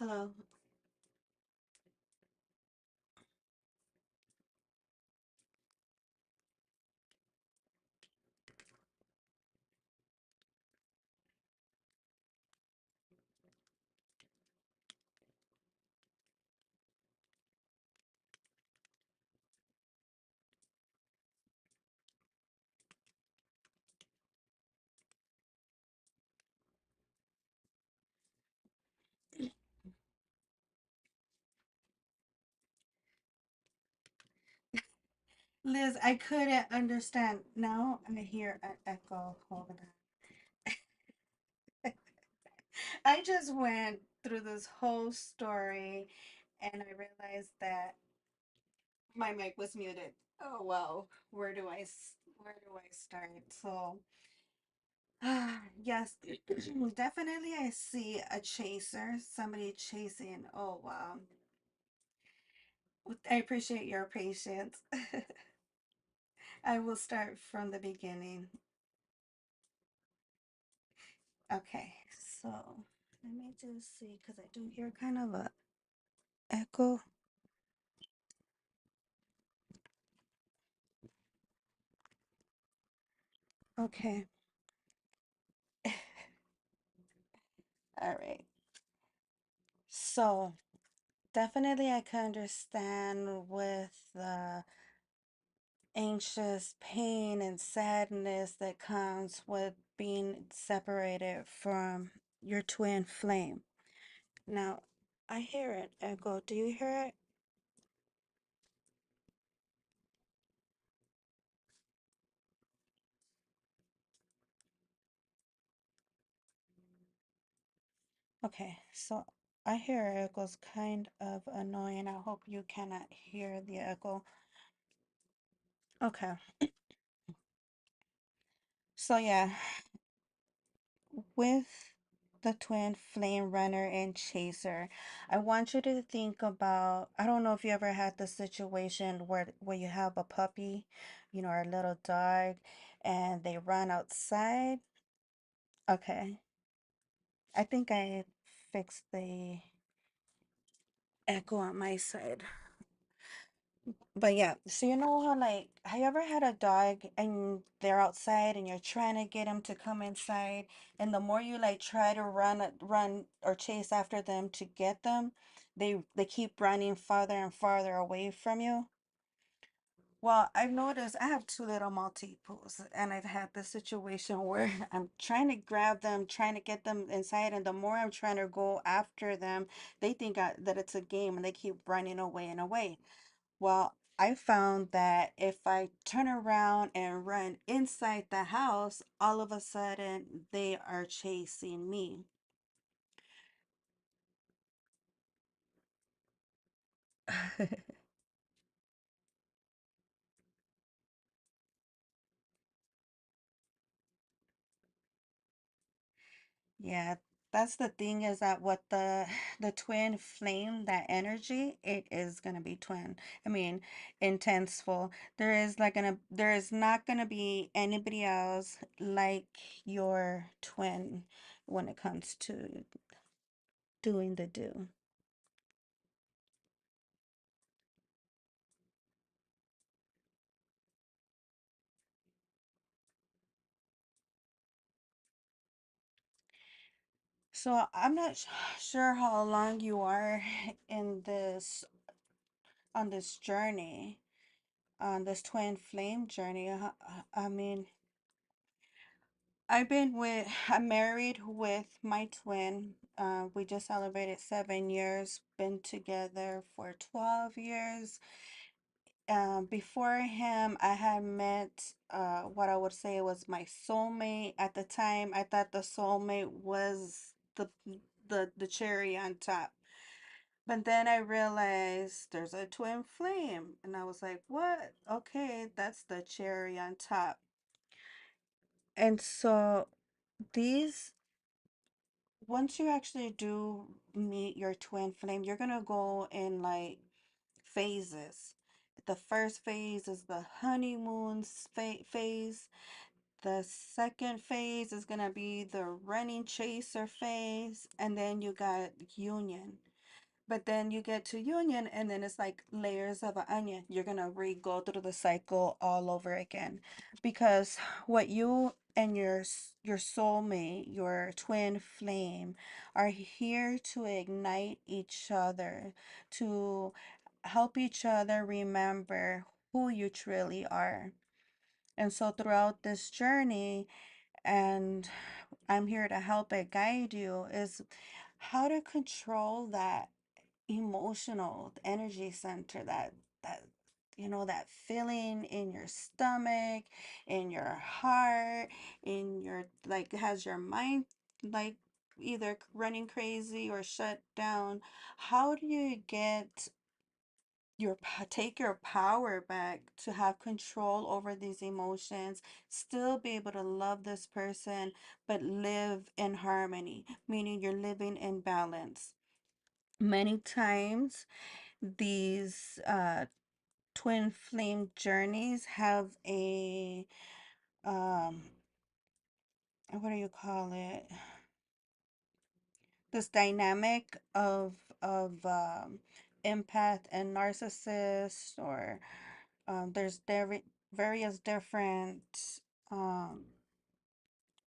Hello. Liz, I couldn't understand. Now I hear an echo. Hold on. I just went through this whole story and I realized that my mic was muted. Oh wow. Where do I start? So, yes, definitely I see a chaser, somebody chasing. Oh wow. I appreciate your patience. I will start from the beginning. Okay, so let me just see because I do hear kind of a echo. Okay, all right. So definitely I can understand with the anxious pain and sadness that comes with being separated from your twin flame. Now, I hear it echo. Do you hear it? Okay, so I hear echoes kind of annoying. I hope you cannot hear the echo. Okay, so yeah, with the twin flame runner and chaser, I want you to think about, I don't know if you ever had the situation where you have a puppy, or a little dog, and they run outside. Okay, I think I fixed the echo on my side. But yeah, so you know how, like, have you ever had a dog and they're outside and you're trying to get them to come inside, and the more you like try to run or chase after them to get them, they keep running farther and farther away from you? Well, I've noticed I have two little Maltipos, and I've had this situation where I'm trying to grab them, trying to get them inside, and the more I'm trying to go after them, they think that it's a game and they keep running away and away. Well, I found that if I turn around and run inside the house, all of a sudden they are chasing me. Yeah, that's the thing is that what the twin flame, that energy, it is gonna be twin. I mean, intenseful. There is not gonna be anybody else like your twin when it comes to doing the do. So I'm not sure how long you are in this on this journey, on this twin flame journey. I mean, I'm married with my twin. We just celebrated 7 years, been together for 12 years. Before him, I had met what I would say was my soulmate. At the time, I thought the soulmate was the cherry on top. But then I realized there's a twin flame, and I was like, what? Okay, that's the cherry on top. And so these, once you actually do meet your twin flame, you're gonna go in like phases. The first phase is the honeymoon phase. The second phase is gonna be the running chaser phase, and then you got union. But then you get to union, and then it's like layers of an onion. You're gonna re-go through the cycle all over again, because what you and your soulmate, your twin flame, are here to ignite each other, to help each other remember who you truly are. And so throughout this journey, and I'm here to help it guide you, is how to control that emotional energy center, that that feeling in your stomach, in your heart, in your, like, has your mind like either running crazy or shut down. How do you get take your power back to have control over these emotions, still be able to love this person, but live in harmony, meaning you're living in balance? Many times these twin flame journeys have a um what do you call it, this dynamic of empath and narcissist, or there's various different um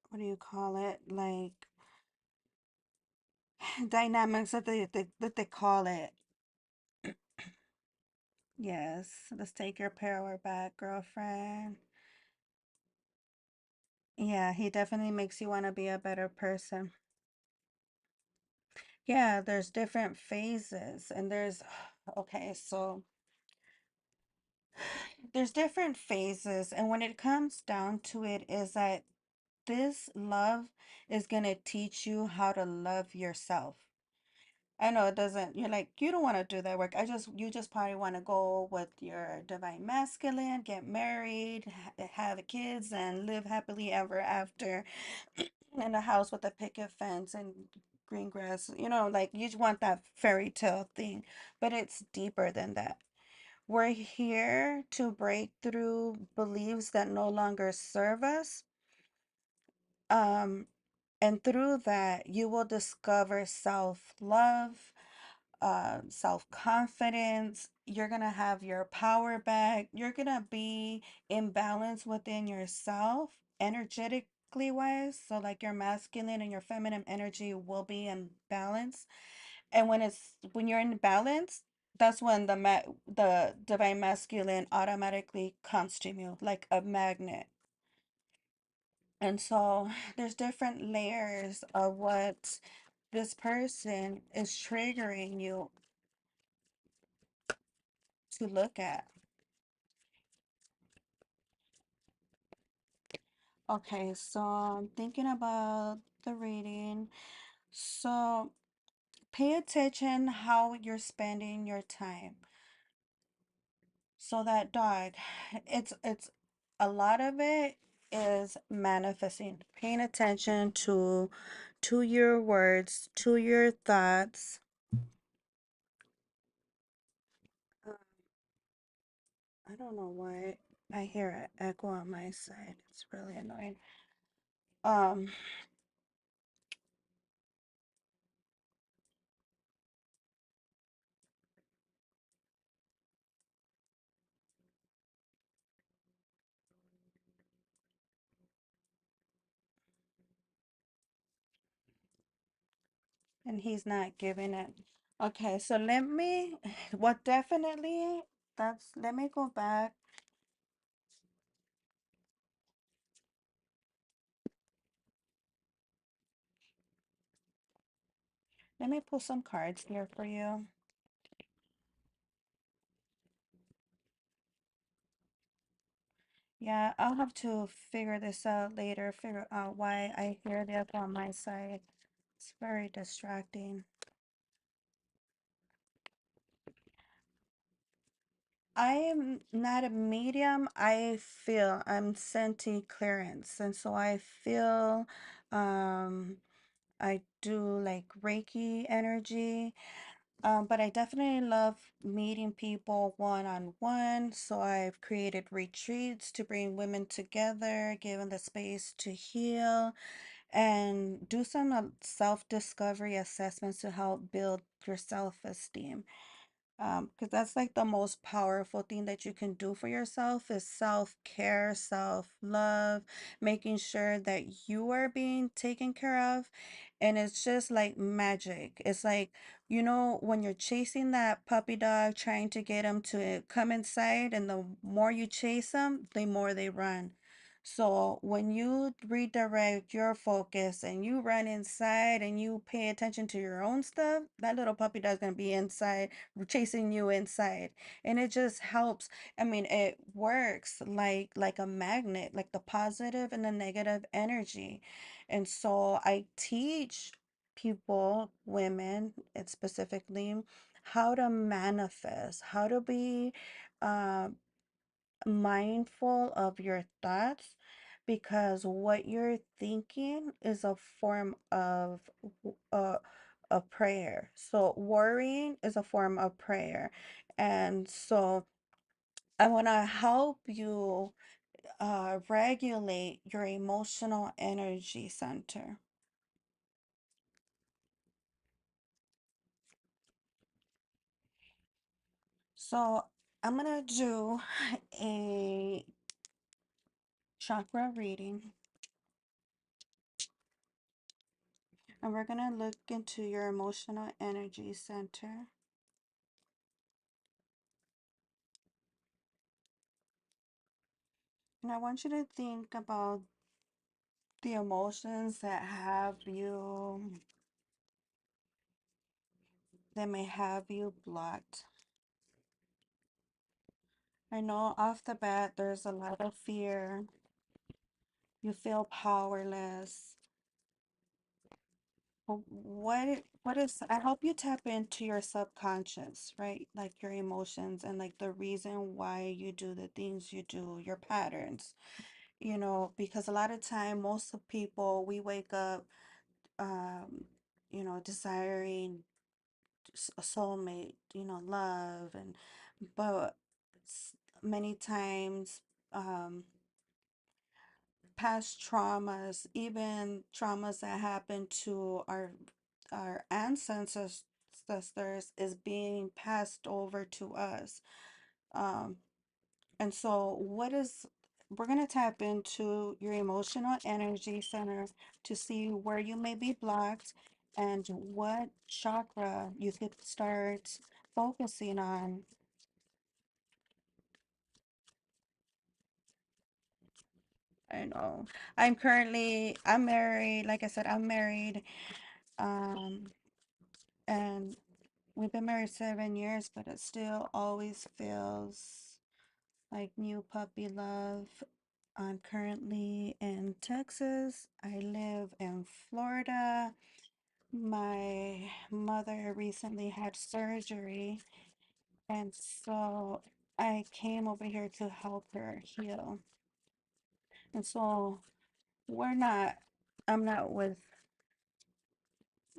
what do you call it, like dynamics that they call it. Yes, let's take your power back, girlfriend. Yeah, he definitely makes you want to be a better person. Yeah, there's different phases, and there's okay, so there's different phases, and when it comes down to it, is that this love is going to teach you how to love yourself. I know it doesn't, you're like, you don't want to do that work. You just probably want to go with your divine masculine, get married, have kids, and live happily ever after in a house with a picket fence and green grass. Like you just want that fairy tale thing, but it's deeper than that. We're here to break through beliefs that no longer serve us. Um, and through that, you will discover self-love, self-confidence. You're going to have your power back. You're going to be in balance within yourself, energetically wise. So like your masculine and your feminine energy will be in balance. And when you're in balance, that's when the divine masculine automatically comes to you like a magnet. And so there's different layers of what this person is triggering you to look at. Okay, so I'm thinking about the reading. So pay attention how you're spending your time. So that dog, it's a lot of it is manifesting, paying attention to your words, to your thoughts. Um, I don't know why I hear an echo on my side. It's really annoying. Um, and he's not giving it. Okay, so what definitely, let me go back. Let me pull some cards here for you. Yeah, I'll have to figure this out later, figure out why I hear the echo on my side. It's very distracting. I am not a medium. I'm senti clearance, and so I feel, um, I do like Reiki energy. But I definitely love meeting people one on one. So I've created retreats to bring women together, give them the space to heal and do some self-discovery assessments to help build your self-esteem. Because that's like the most powerful thing that you can do for yourself is self-care, self-love, making sure that you are being taken care of. And it's just like magic. It's like, when you're chasing that puppy dog, trying to get him to come inside, and the more you chase them, the more they run. So when you redirect your focus and you run inside and you pay attention to your own stuff, that little puppy dog's gonna be inside chasing you inside, and it just helps. I mean, it works like a magnet, like the positive and the negative energy. And so I teach people, women specifically, how to manifest, how to be uh, mindful of your thoughts, because what you're thinking is a form of a prayer. So worrying is a form of prayer. And so I want to help you regulate your emotional energy center. So I'm gonna do a chakra reading, and we're gonna look into your emotional energy center. And I want you to think about the emotions that may have you blocked. I know off the bat there's a lot of fear. You feel powerless. What is, I hope you tap into your subconscious, right? Like your emotions and like the reason why you do the things you do, your patterns, because a lot of time most of people we wake up um, desiring a soulmate, love, and but many times um past traumas, even traumas that happened to our ancestors is being passed over to us. Um, and so we're going to tap into your emotional energy center to see where you may be blocked and what chakra you could start focusing on. I know. I'm married. Like I said, I'm married. Um, and we've been married 7 years, but it still always feels like new puppy love. I'm currently in Texas. I live in Florida. My mother recently had surgery, and so I came over here to help her heal. And so we're not, I'm not with,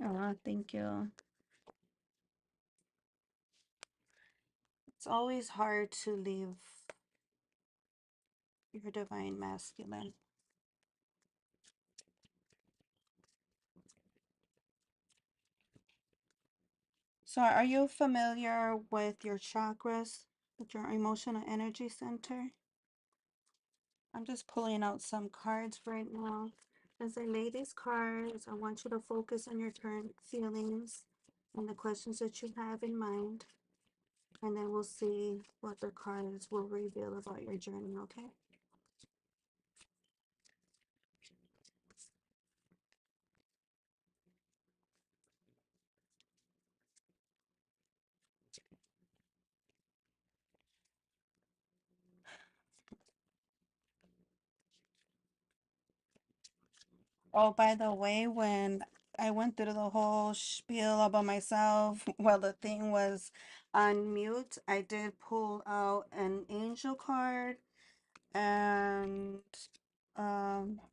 oh, thank you. It's always hard to leave your divine masculine. So, are you familiar with your chakras, with your emotional energy center? I'm just pulling out some cards right now. As I lay these cards, I want you to focus on your current feelings and the questions that you have in mind, and then we'll see what the cards will reveal about your journey, okay? Oh, by the way, when I went through the whole spiel about myself while the thing was on mute, I did pull out an angel card and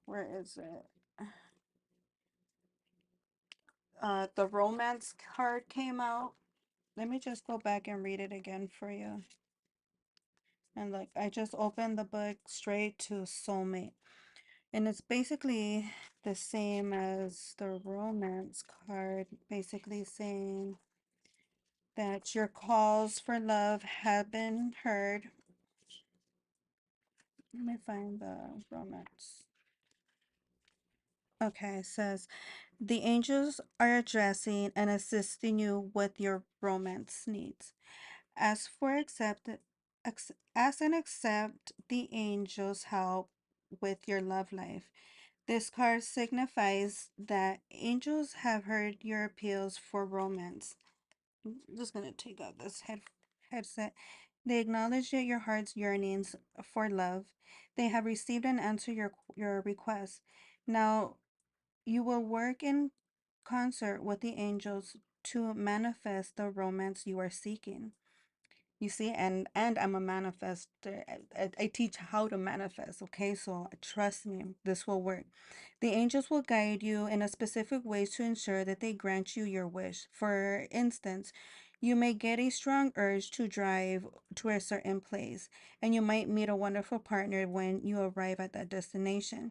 where is it? The romance card came out. Let me just go back and read it again for you. And like I just opened the book straight to soulmate. And it's basically the same as the romance card, basically saying that your calls for love have been heard. Let me find the romance. Okay, it says the angels are addressing and assisting you with your romance needs. As for ask and accept the angels' help with your love life. This card signifies that angels have heard your appeals for romance. I'm just gonna take out this headset. They acknowledge that your heart's yearnings for love. They have received and answered your request. Now you will work in concert with the angels to manifest the romance you are seeking. You see, and I'm a manifester. I teach how to manifest, okay? So trust me, this will work. The angels will guide you in a specific way to ensure that they grant you your wish. For instance, you may get a strong urge to drive to a certain place, and you might meet a wonderful partner when you arrive at that destination.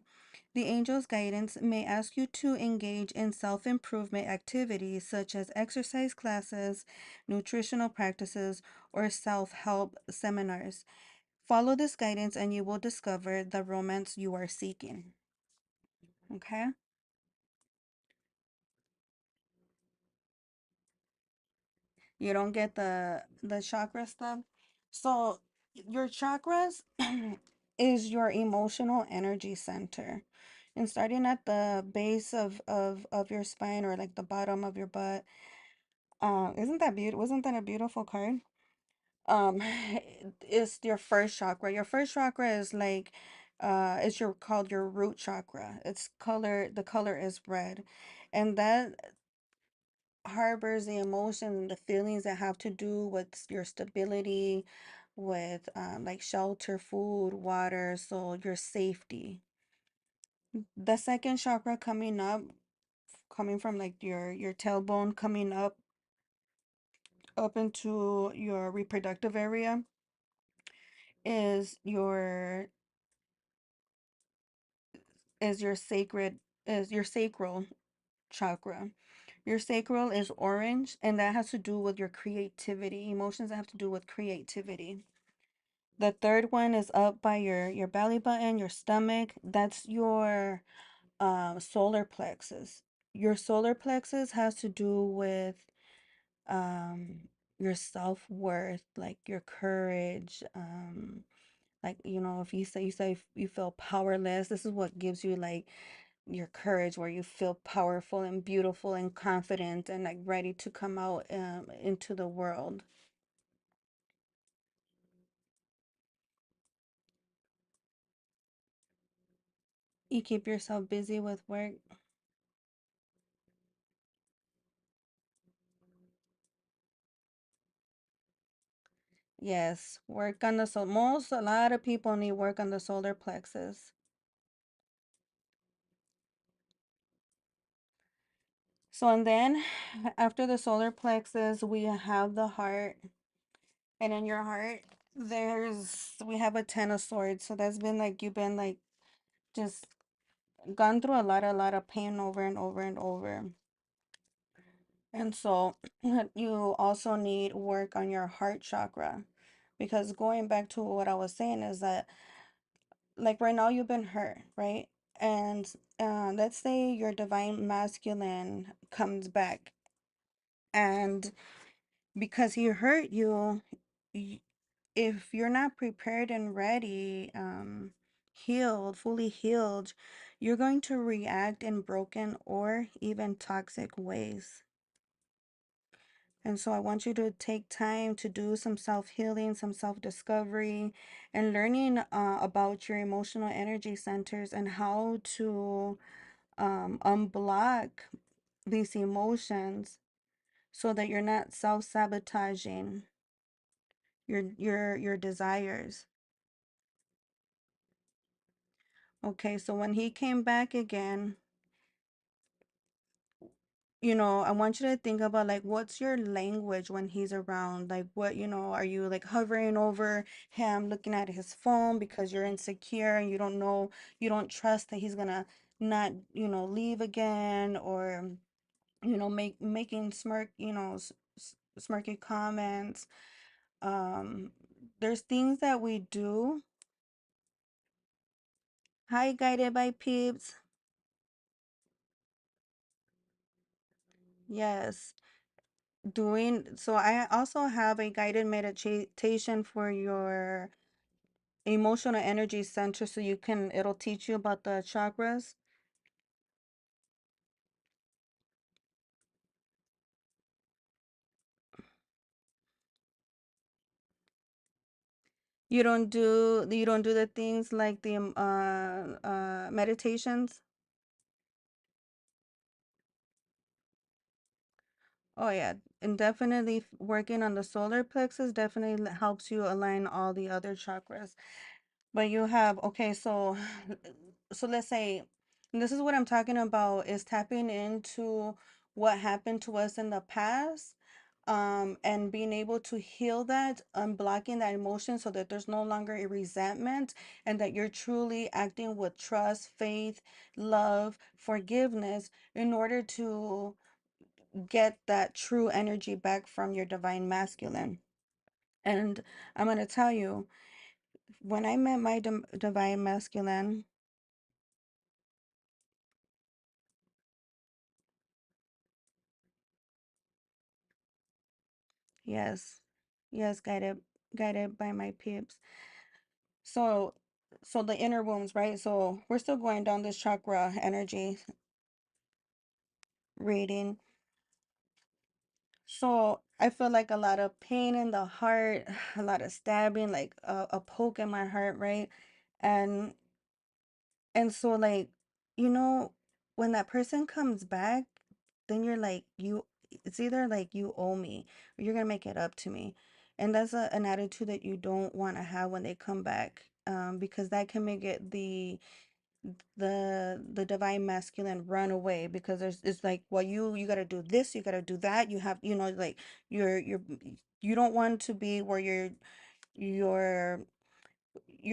The angel's guidance may ask you to engage in self improvement activities such as exercise classes, nutritional practices, or self help seminars. Follow this guidance and you will discover the romance you are seeking. Okay? You don't get the chakra stuff. So your chakras is your emotional energy center. And starting at the base of your spine or like the bottom of your butt. Isn't that beautiful? Wasn't that a beautiful card? Um, is your first chakra. Your first chakra is like, is your called your root chakra. It's color. The color is red, and that harbors the emotions and the feelings that have to do with your stability, with like shelter, food, water, so your safety. The second chakra coming up, coming from like your tailbone, coming up into your reproductive area is your sacred is your sacral chakra. Your sacral is orange, and that has to do with your creativity, emotions that have to do with creativity. The third one is up by your belly button, your stomach. That's your solar plexus. Your solar plexus has to do with um your self-worth, like your courage, like if you say you feel powerless, this is what gives you like your courage, where you feel powerful and beautiful and confident and like ready to come out into the world. You keep yourself busy with work. Yes, work on the a lot of people need work on the solar plexus. So, and then after the solar plexus, we have the heart. And in your heart, we have a 10 of swords. So that's been like you've been like just gone through a lot of pain over and over and over. And so you also need work on your heart chakra. Because going back to what I was saying is that, like right now, you've been hurt, right? And let's say your divine masculine comes back, and because he hurt you, y- if you're not prepared and ready, healed, fully healed, you're going to react in broken or even toxic ways. And so I want you to take time to do some self-healing, some self-discovery, and learning about your emotional energy centers and how to unblock these emotions so that you're not self-sabotaging your desires. Okay, so when he came back again, I want you to think about like what's your language when he's around? Like what, are you like hovering over him, looking at his phone because you're insecure and you don't know, you don't trust that he's gonna not, leave again, or making smirky comments. Um, there's things that we do. Hi, guided by peeps. Yes. So I also have a guided meditation for your emotional energy center, so it'll teach you about the chakras. You don't do the things like the meditations. Oh yeah, and definitely working on the solar plexus definitely helps you align all the other chakras. But you have, okay, so let's say this is what I'm talking about, is tapping into what happened to us in the past, and being able to heal that, unblocking that emotion so that there's no longer a resentment, and that you're truly acting with trust, faith, love, forgiveness in order to get that true energy back from your divine masculine. And I'm going to tell you, when I met my divine masculine, yes, yes, guided by my peeps. So, so the inner wounds, right? So we're still going down this chakra energy reading. So I feel like a lot of pain in the heart, a lot of stabbing, like a poke in my heart, right? And And so like, you know, when that person comes back, then you're like, it's either like you owe me or you're gonna make it up to me. And that's an attitude that you don't want to have when they come back. Because that can make it the divine masculine run away, because it's like, well, you gotta do this, you gotta do that, you have, like you're you don't want to be where you're you're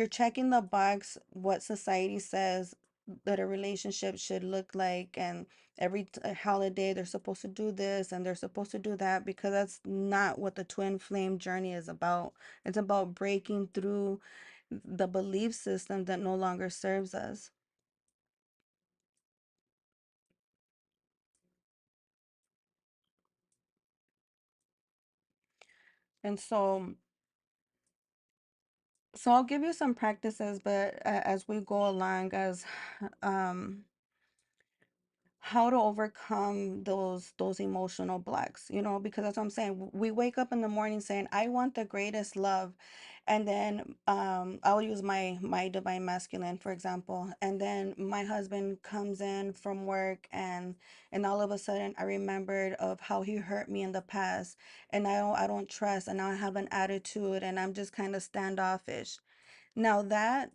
checking the box what society says that a relationship should look like, and every holiday they're supposed to do this and they're supposed to do that, because that's not what the twin flame journey is about. It's about breaking through the belief system that no longer serves us. And so I'll give you some practices, but as we go along, as um how to overcome those emotional blocks, because that's what I'm saying. We wake up in the morning saying, I want the greatest love. And then I'll use my divine masculine, for example. And then my husband comes in from work, and all of a sudden I remembered of how he hurt me in the past, and I don't trust, and now I have an attitude, and I'm just kind of standoffish. Now that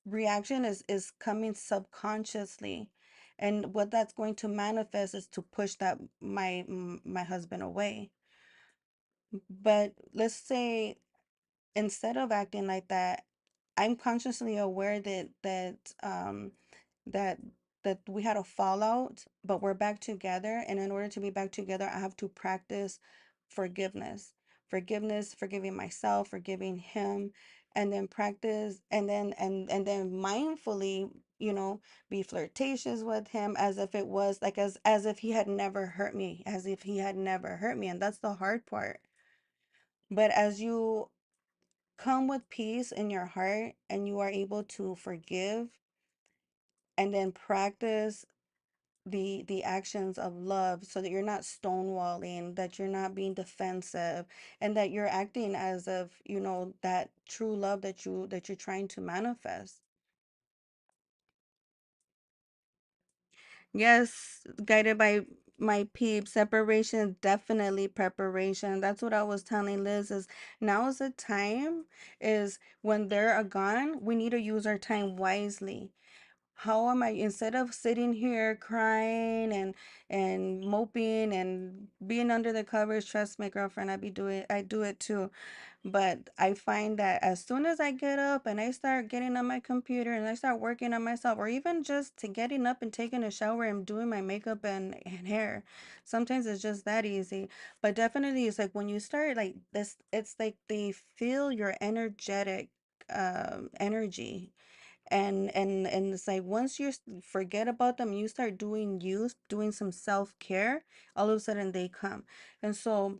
reaction is coming subconsciously, and what that's going to manifest is to push that my husband away. But let's say, instead of acting like that, I'm consciously aware that that we had a fallout, but we're back together. And in order to be back together, I have to practice forgiveness. Forgiveness, forgiving myself, forgiving him, and then practice, and then mindfully, be flirtatious with him, as if it was like, as if he had never hurt me, as if he had never hurt me. And that's the hard part. But as you come with peace in your heart and you are able to forgive, and then practice the actions of love, so that you're not stonewalling, that you're not being defensive, and that you're acting as if that true love that you're trying to manifest. Yes, guided by my peeps. Separation, definitely preparation. That's what I was telling Liz, is now is the time, is when they're gone, we need to use our time wisely. How am I, instead of sitting here crying and moping and being under the covers, trust me, girlfriend, I do it too. But I find that as soon as I get up and I start getting on my computer and I start working on myself, or even just to getting up and taking a shower and doing my makeup and hair, sometimes it's just that easy. But definitely, it's like when you start like this, it's like they feel your energetic energy. And it's like once forget about them, you start doing some self-care, all of a sudden they come. And so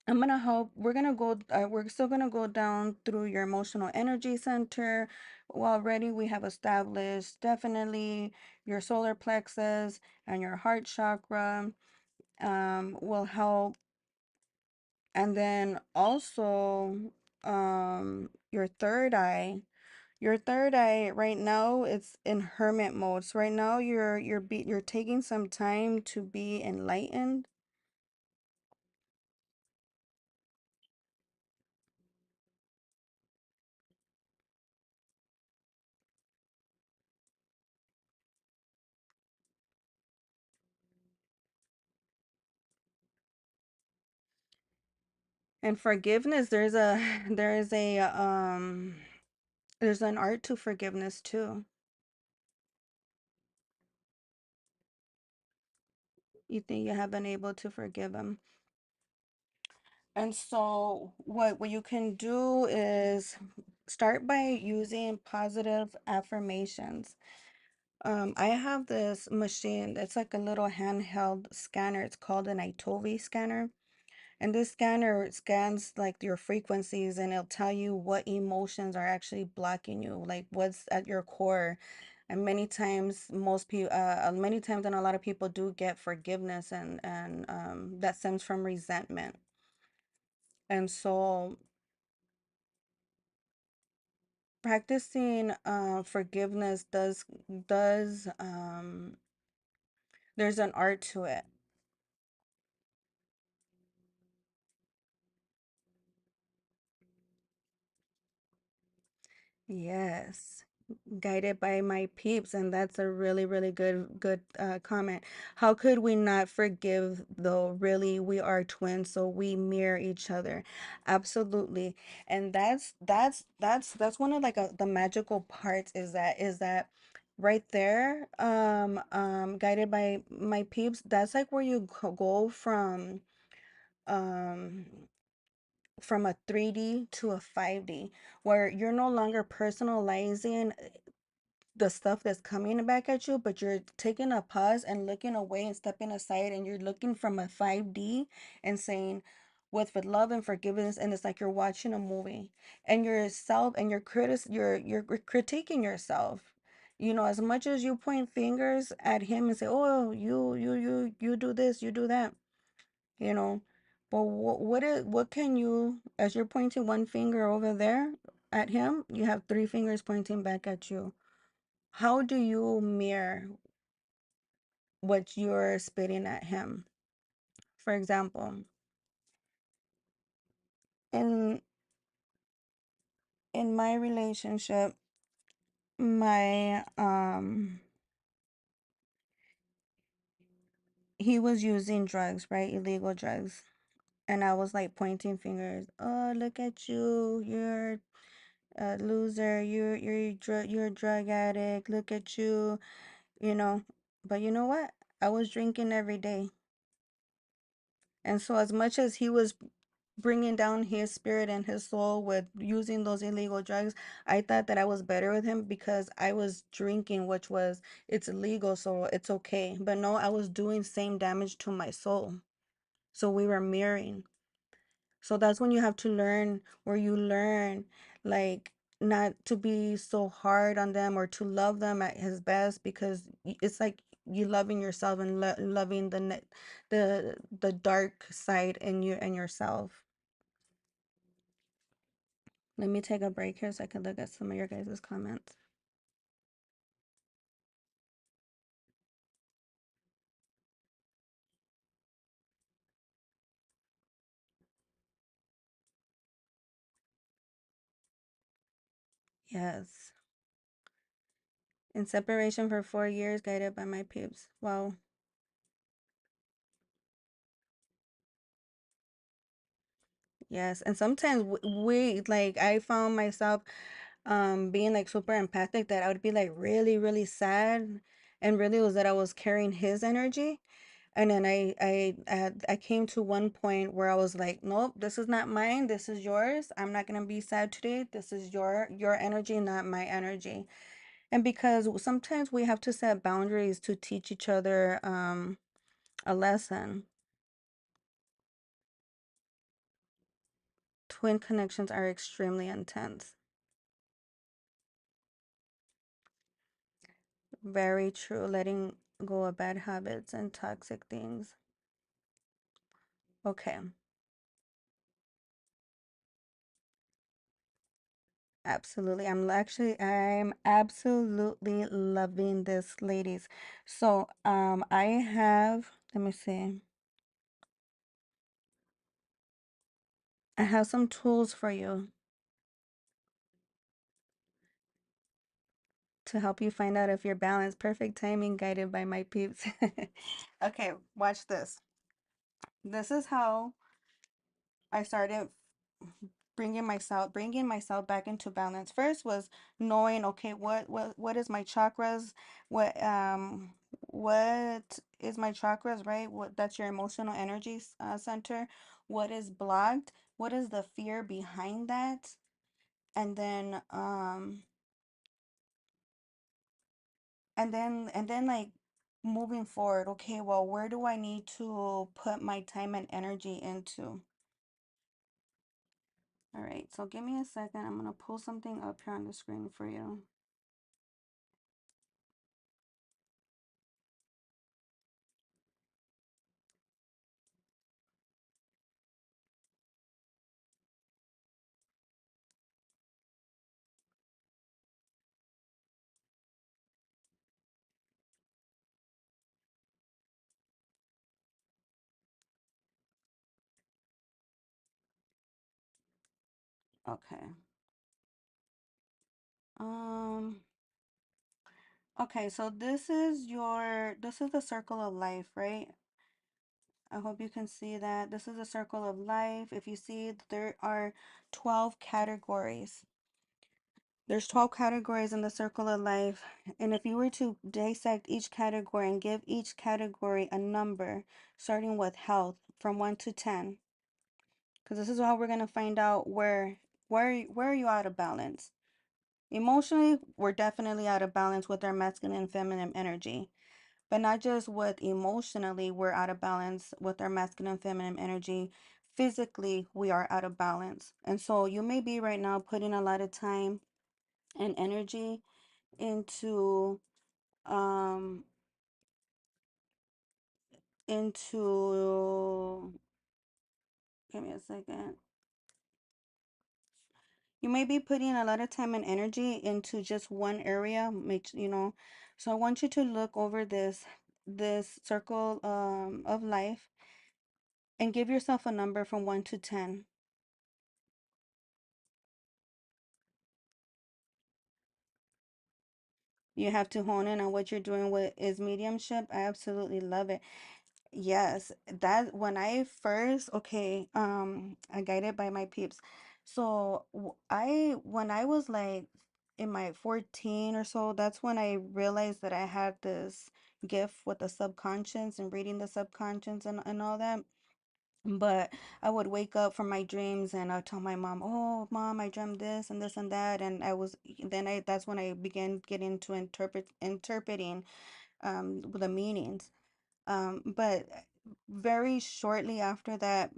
we're still gonna go down through your emotional energy center. Well, already we have established definitely your solar plexus and your heart chakra will help. And then also your third eye. Your third eye right now it's in hermit mode. So right now you're taking some time to be enlightened. And forgiveness, there's an art to forgiveness too. You think you have been able to forgive them. And so what you can do is start by using positive affirmations. I have this machine that's like a little handheld scanner. It's called an Itovi scanner. And this scanner scans like your frequencies and it'll tell you what emotions are actually blocking you, like what's at your core. And many times, and a lot of people do get forgiveness, and that stems from resentment. And so, practicing forgiveness does there's an art to it. Yes. Guided by my peeps, and that's a really, really good comment. How could we not forgive though? Really, we are twins, so we mirror each other. Absolutely. And that's one of like the magical parts is that right there, guided by my peeps, that's like where you go um from a 3D to a 5D, where you're no longer personalizing the stuff that's coming back at you, but you're taking a pause and looking away and stepping aside, and you're looking from a 5D and saying, with love and forgiveness, and it's like you're watching a movie, and yourself and you're critiquing yourself. You know, as much as you point fingers at him and say, "Oh, you do this, you do that," you know, but what can you, as you're pointing one finger over there at him, you have three fingers pointing back at you. How do you mirror what you're spitting at him? For example, in my relationship, my he was using drugs, right? Illegal drugs. And I was like pointing fingers. Oh, look at you. You're a loser. You're a drug addict. Look at you, you know. But you know what? I was drinking every day. And so as much as he was bringing down his spirit and his soul with using those illegal drugs, I thought that I was better with him because I was drinking, which was, it's illegal, so it's okay. But no, I was doing same damage to my soul. So we were mirroring. So that's when you have to learn, where you learn, like, not to be so hard on them or to love them at his best, because it's like you loving yourself and loving the dark side in you and yourself. Let me take a break here so I can look at some of your guys' comments. Yes. In separation for 4 years, guided by my peeps. Wow. Yes. And sometimes we like I found myself being like super empathic that I would be like really, really sad. And really it was that I was carrying his energy. And then I came to one point where I was like, nope, this is not mine. This is yours. I'm not gonna be sad today. This is your energy, not my energy. And because sometimes we have to set boundaries to teach each other a lesson. Twin connections are extremely intense. Very true. Letting go of bad habits and toxic things. Okay. Absolutely. I'm absolutely loving this, ladies. So, I have, let me see. I have some tools for you to help you find out if you're balanced. Perfect timing, guided by my peeps. Okay, watch this. This is how I started bringing myself back into balance. First was knowing, okay, what is my chakras, what is my chakras, right? What That's your emotional energy center. What is blocked? What is the fear behind that? And then um and then and then like moving forward, okay, well, where do I need to put my time and energy into? All right, so give me a second. I'm gonna pull something up here on the screen for you. Okay. Um, okay, so this is the circle of life, right? I hope you can see that. This is a circle of life. If you see, there are 12 categories. There's 12 categories in the circle of life. And if you were to dissect each category and give each category a number, starting with health from 1 to 10, because this is how we're going to find out where are you out of balance. Emotionally, we're definitely out of balance with our masculine and feminine energy. But not just with emotionally, we're out of balance with our masculine and feminine energy. Physically, we are out of balance. And so you may be right now putting a lot of time and energy into um into give me a second. You may be putting a lot of time and energy into just one area, so I want you to look over this circle of life and give yourself a number from 1 to 10. You have to hone in on what you're doing with is mediumship. I absolutely love it. Yes, that when I first, okay, I guided by my peeps. So when I was like in my 14 or so, that's when I realized that I had this gift with the subconscious and reading the subconscious and all that. But I would wake up from my dreams and I'd tell my mom, "Oh, mom, I dreamt this and that." And that's when I began getting to interpreting the meanings. But very shortly after that,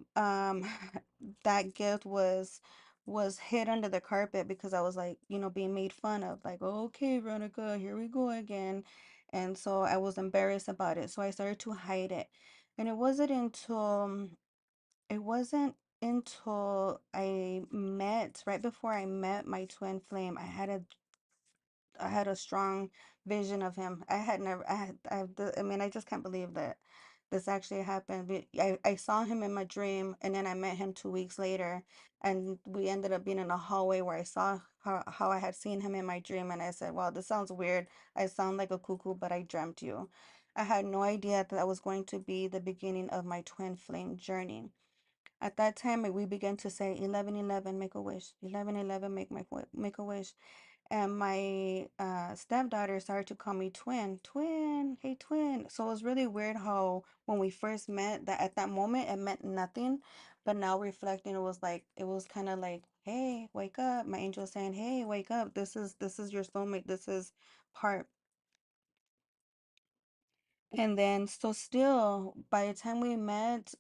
that gift was hid under the carpet because I was like, being made fun of, like, okay, Veronica, here we go again. And so I was embarrassed about it. So I started to hide it. And it wasn't until right before I met my twin flame, I had a strong vision of him. I had never, I had, I, the- I mean, I just can't believe that This actually happened. I saw him in my dream, and then I met him 2 weeks later, and we ended up being in a hallway where I saw how I had seen him in my dream, and I said, "Wow, this sounds weird. I sound like a cuckoo, but I dreamt you." I had no idea that that was going to be the beginning of my twin flame journey. At that time, we began to say 1111, make a wish. 1111, make a wish. And my stepdaughter started to call me twin, twin, hey twin. So it was really weird how when we first met, that at that moment it meant nothing, but now reflecting, it was like it was kind of like, hey, wake up. My angel saying, hey, wake up. This is your soulmate. This is part. And then so still, by the time we met,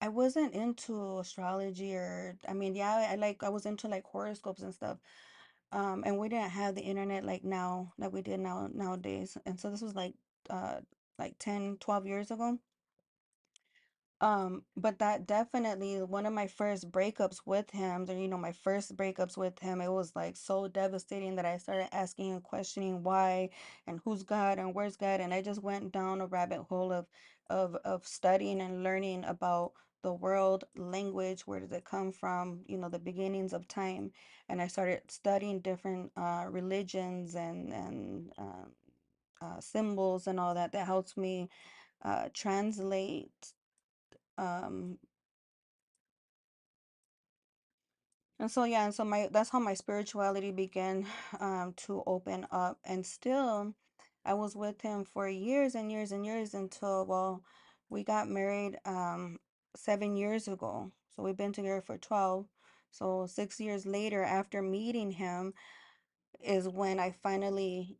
I wasn't into astrology, or I mean, yeah, I was into like horoscopes and stuff. And we didn't have the internet like now, like we did nowadays. And so this was uh like 10, 12 years ago. But that definitely one of my first breakups with him, my first breakups with him, it was like so devastating that I started asking and questioning why and who's God and where's God. And I just went down a rabbit hole of studying and learning about the world, language, where does it come from, the beginnings of time. And I started studying different religions and symbols and all that helps me translate um and so yeah, and so my that's how my spirituality began to open up. And still I was with him for years and years and years until, well, we got married 7 years ago. So we've been together for 12. So 6 years later, after meeting him, is when I finally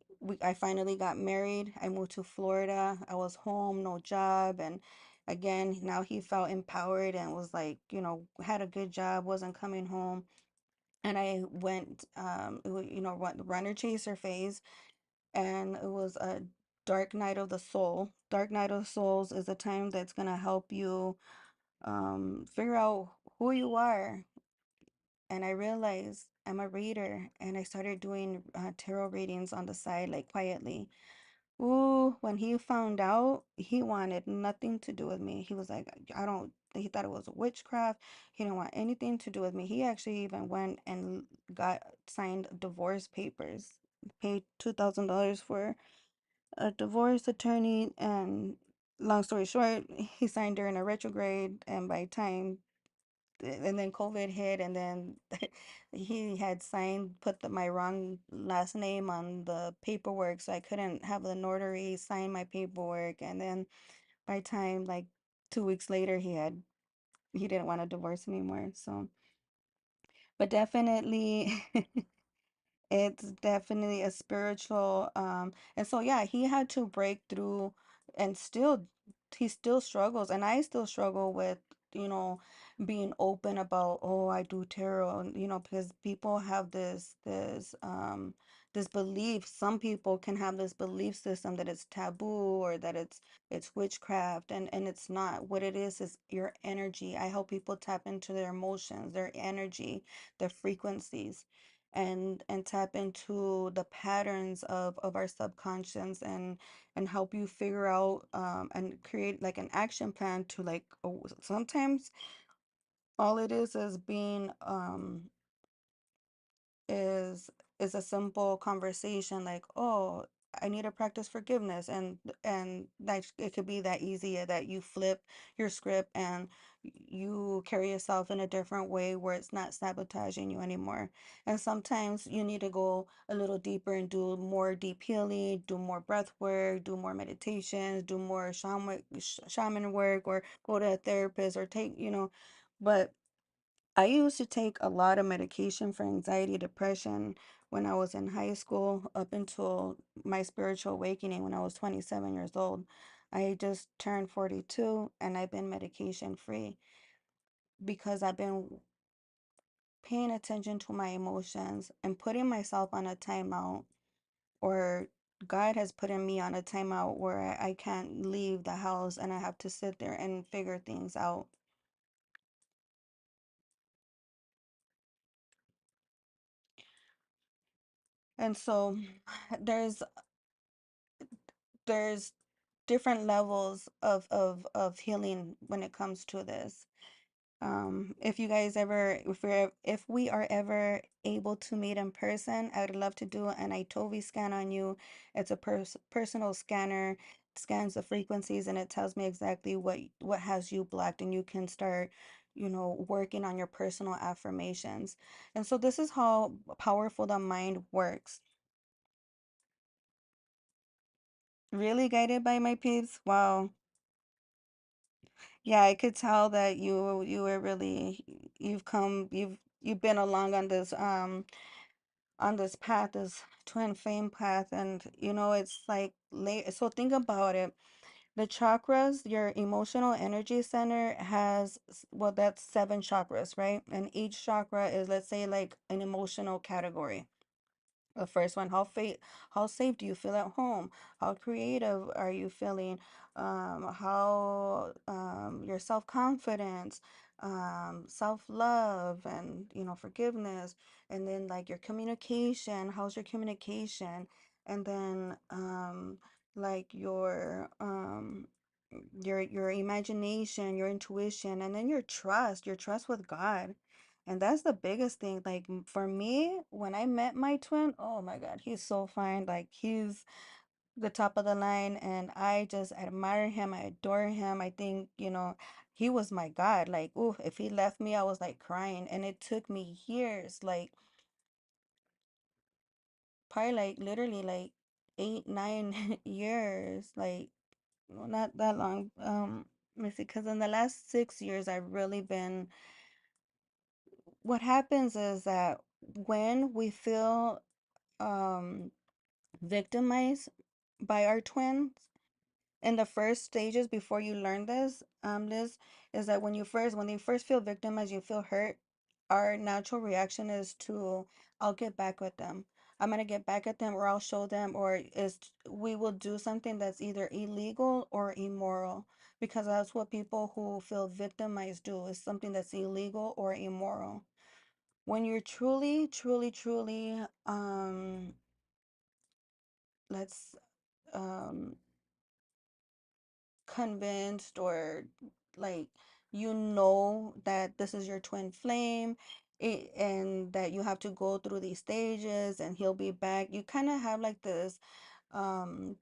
got married. I moved to Florida. I was home, no job, and again, now he felt empowered and was like, had a good job, wasn't coming home. And I went, runner chaser phase, and it was a dark night of the soul. Dark night of souls is a time that's gonna help you figure out who you are. And I realized I'm a reader, and I started doing tarot readings on the side, like quietly. Ooh, when he found out, he wanted nothing to do with me. He was like, I don't, he thought it was witchcraft. He didn't want anything to do with me. He actually even went and got signed divorce papers, paid $2,000 for a divorce attorney. And long story short, he signed during a retrograde. And by time and then COVID hit, and then he had signed, put my wrong last name on the paperwork, so I couldn't have the notary sign my paperwork. And then by time like 2 weeks later, he didn't want a divorce anymore. So, but definitely. It's definitely a spiritual, and so yeah, he had to break through, and still he still struggles, and I still struggle with, you know, being open about, oh, I do tarot, and because people have this belief. Some people can have this belief system that it's taboo, or that it's witchcraft, and it's not. What it is your energy. I help people tap into their emotions, their energy, their frequencies, and tap into the patterns of our subconscious, and help you figure out and create like an action plan to, like, oh, sometimes all it is being is is a simple conversation like, oh, I need to practice forgiveness, and that it could be that easy, that you flip your script and you carry yourself in a different way where it's not sabotaging you anymore. And sometimes you need to go a little deeper and do more deep healing, do more breath work, do more meditations, do more shaman work, or go to a therapist, or take, but I used to take a lot of medication for anxiety, depression when I was in high school, up until my spiritual awakening when I was 27 years old. I just turned 42, and I've been medication free because I've been paying attention to my emotions and putting myself on a timeout, or God has put in me on a timeout where I can't leave the house, and I have to sit there and figure things out. And so there's there's different levels of healing when it comes to this. If you guys ever, if we are ever able to meet in person, I would love to do an ITOVI scan on you. It's a personal scanner, scans the frequencies, and it tells me exactly what has you blocked, and you can start, working on your personal affirmations. And so this is how powerful the mind works. Really guided by my peeps? Wow. Yeah, I could tell that you were really you've been along on this path, this twin flame path, and it's like late. So think about it. The chakras, your emotional energy center has, well, that's seven chakras, right? And each chakra is, let's say, like an emotional category. The first one, how safe do you feel at home? How creative are you feeling? How your self-confidence, self-love, and forgiveness. And then like your communication, how's your communication? And then like your imagination, your intuition, and then your trust with God. And that's the biggest thing. Like for me, when I met my twin, oh my God, he's so fine. Like he's the top of the line, and I just admire him. I adore him. I think, he was my God. Like, ooh, if he left me, I was like crying. And it took me years, like probably like literally like 8, 9 years, like well, not that long. Let me see, because in the last 6 years, I've really been. What happens is that when we feel um victimized by our twins in the first stages before you learn this, Liz, is that when they first feel victimized, you feel hurt, our natural reaction is to, I'll get back with them. I'm gonna get back at them, or I'll show them, or is we will do something that's either illegal or immoral, because that's what people who feel victimized do, is something that's illegal or immoral. When you're truly, truly, truly, let's um convinced, or like that this is your twin flame, and that you have to go through these stages and he'll be back, you kind of have like this um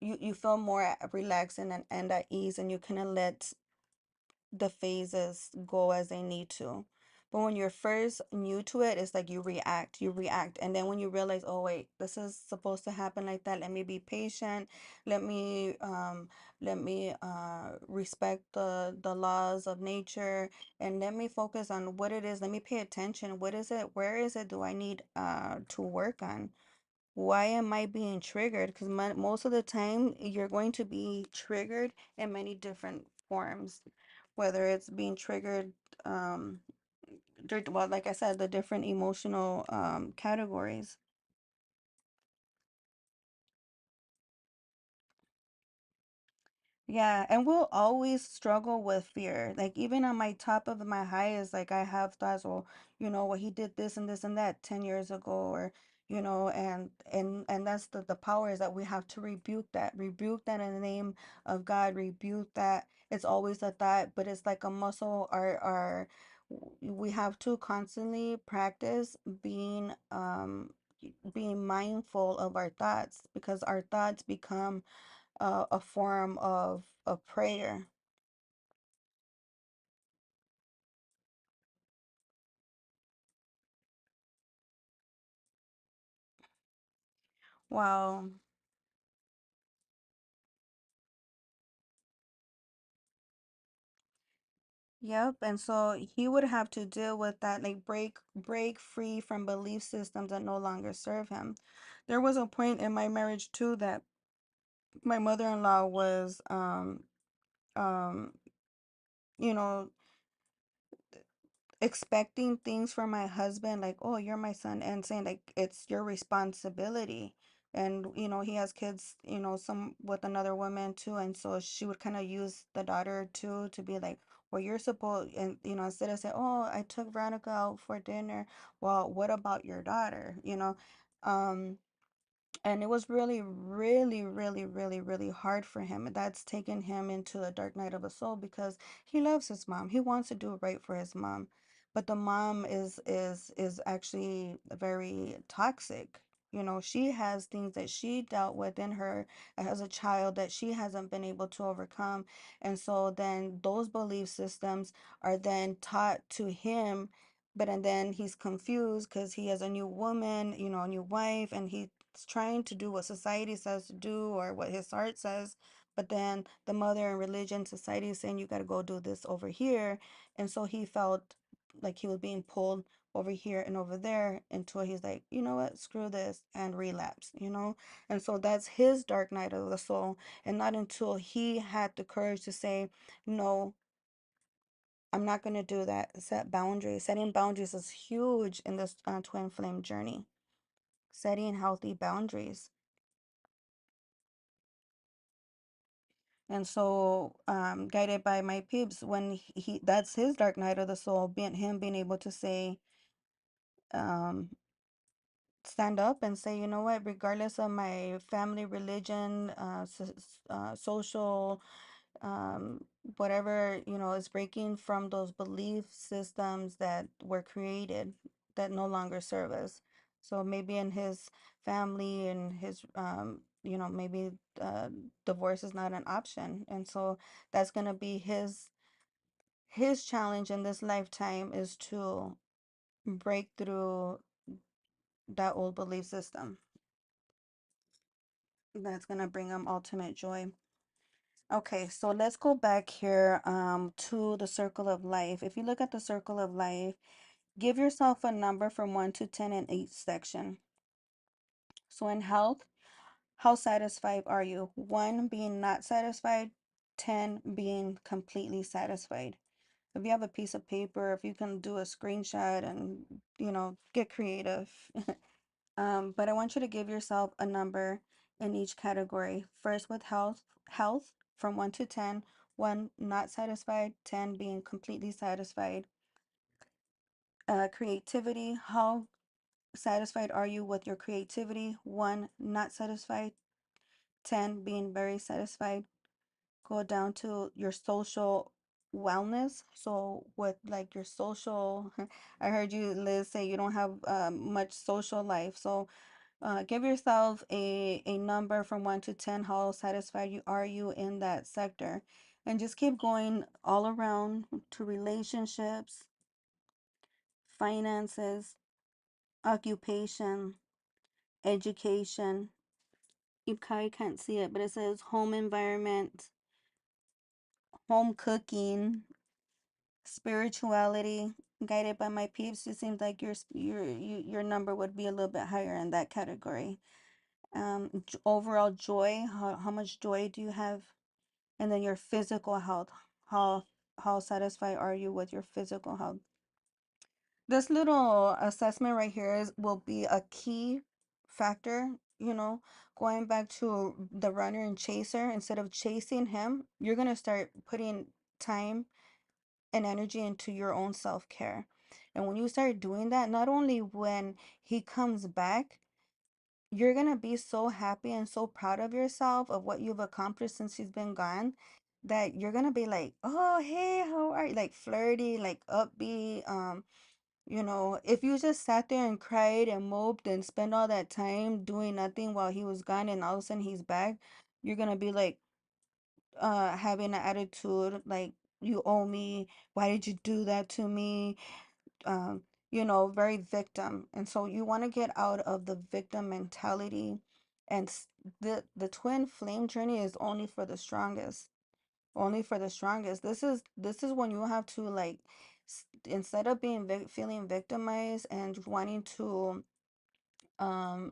you feel more relaxed and at ease, and you kind of let the phases go as they need to. But when you're first new to it, it's like you react. And then when you realize, oh wait, this is supposed to happen like that, let me be patient. Let me respect the laws of nature, and let me focus on what it is. Let me pay attention. What is it? Where is it? Do I need to work on? Why am I being triggered? Because most of the time, you're going to be triggered in many different forms, whether it's being triggered, um, well, like I said, the different emotional categories. Yeah, and we'll always struggle with fear. Like even on my top of my highest, like I have thoughts, well, well, he did this and that 10 years ago, or and that's the power, is that we have to rebuke that in the name of God, rebuke that. It's always a thought, but it's like a muscle. We have to constantly practice being mindful of our thoughts, because our thoughts become a form of prayer. Wow. Yep. And so he would have to deal with that, like break free from belief systems that no longer serve him. There was a point in my marriage too that my mother-in-law was um you know expecting things from my husband, like, oh, you're my son, and saying like it's your responsibility. And he has kids, some with another woman too, and so she would kind of use the daughter too to be like, well, you're supposed, and instead of saying, oh, I took Veronica out for dinner, well, what about your daughter? um And it was really, really, really, really, really hard for him. That's taken him into a dark night of the soul because he loves his mom. He wants to do right for his mom, but the mom is actually very toxic. You know, she has things that she dealt with in her as a child that she hasn't been able to overcome. And so then those belief systems are then taught to him, but and then he's confused because he has a new woman, you know, a new wife, and he's trying to do what society says to do or what his heart says. But then the mother and religion, society is saying you got to go do this over here. And so he felt like he was being pulled over here and over there until he's like, you know what, screw this, and relapse, you know? And so that's his dark night of the soul. And not until he had the courage to say, no, I'm not going to do that. Set boundaries. Setting boundaries is huge in this twin flame journey. Setting healthy boundaries. And so, guided by my peeps, when that's his dark night of the soul, being him being able to say, um, stand up and say, you know what, regardless of my family, religion, social, um, whatever, you know, is breaking from those belief systems that were created that no longer serve us. So maybe in his family and his, you know, maybe divorce is not an option. And so that's going to be his challenge in this lifetime is to break through that old belief system. That's going to bring him ultimate joy. Okay, so let's go back here to the circle of life. If you look at the circle of life, give yourself a number from 1 to 10 in each section. So in health, how satisfied are you? 1 being not satisfied, 10 being completely satisfied. If you have a piece of paper, if you can do a screenshot and, you know, get creative. But I want you to give yourself a number in each category. First with health from 1 to 10, 1 not satisfied, 10 being completely satisfied. Creativity, how satisfied are you with your creativity? 1 not satisfied, 10 being very satisfied. Go down to your social wellness. So with like your social, I heard you, Liz, say you don't have much social life. So give yourself a number from 1 to 10. How satisfied you in that sector? And just keep going all around to relationships, finances, occupation, education. You probably can't see it, but it says home environment, home cooking, spirituality. Guided by my peeps, it seems like your number would be a little bit higher in that category. Overall joy, how much joy do you have? And then your physical health, how how satisfied are you with your physical health? This little assessment right here will be a key factor, you know, going back to the runner and chaser. Instead of chasing him, you're going to start putting time and energy into your own self-care. And when you start doing that, not only when he comes back, you're gonna be so happy and so proud of yourself of what you've accomplished since he's been gone that you're gonna be like, oh hey, how are you? Like flirty, like upbeat. You know, if you just sat there and cried and moped and spent all that time doing nothing while he was gone and all of a sudden he's back, you're gonna be like having an attitude like you owe me, why did you do that to me? um, you know, very victim. And so you want to get out of the victim mentality. And the twin flame journey is only for the strongest. Only for the strongest. This is when you have to like instead of being feeling victimized and wanting to um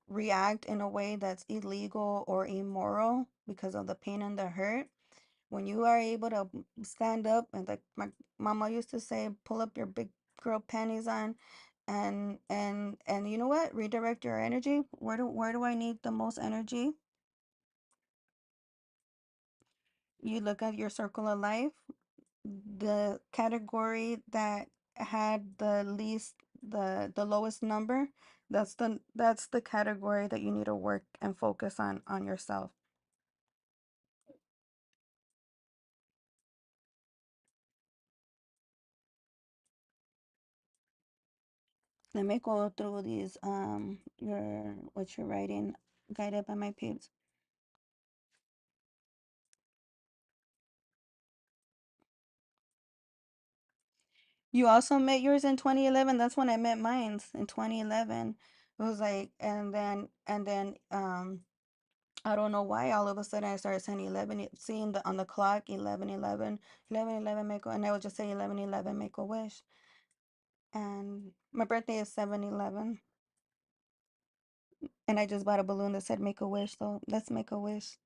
react in a way that's illegal or immoral because of the pain and the hurt, when you are able to stand up and like my mama used to say, pull up your big girl panties on and you know what, redirect your energy. Where do I need the most energy? You look at your circle of life, the category that had the lowest number, That's the category that you need to work and focus on yourself. Let me go through these your what you're writing, guided by my peeps. You also met yours in 2011. That's when I met mine's in 2011. It was like, and then I don't know why all of a sudden I started saying 11, seeing the on the clock 11:11, 11:11 make a, and I would just say 11:11 make a wish. And my birthday is 7/11, and I just bought a balloon that said make a wish. So let's make a wish.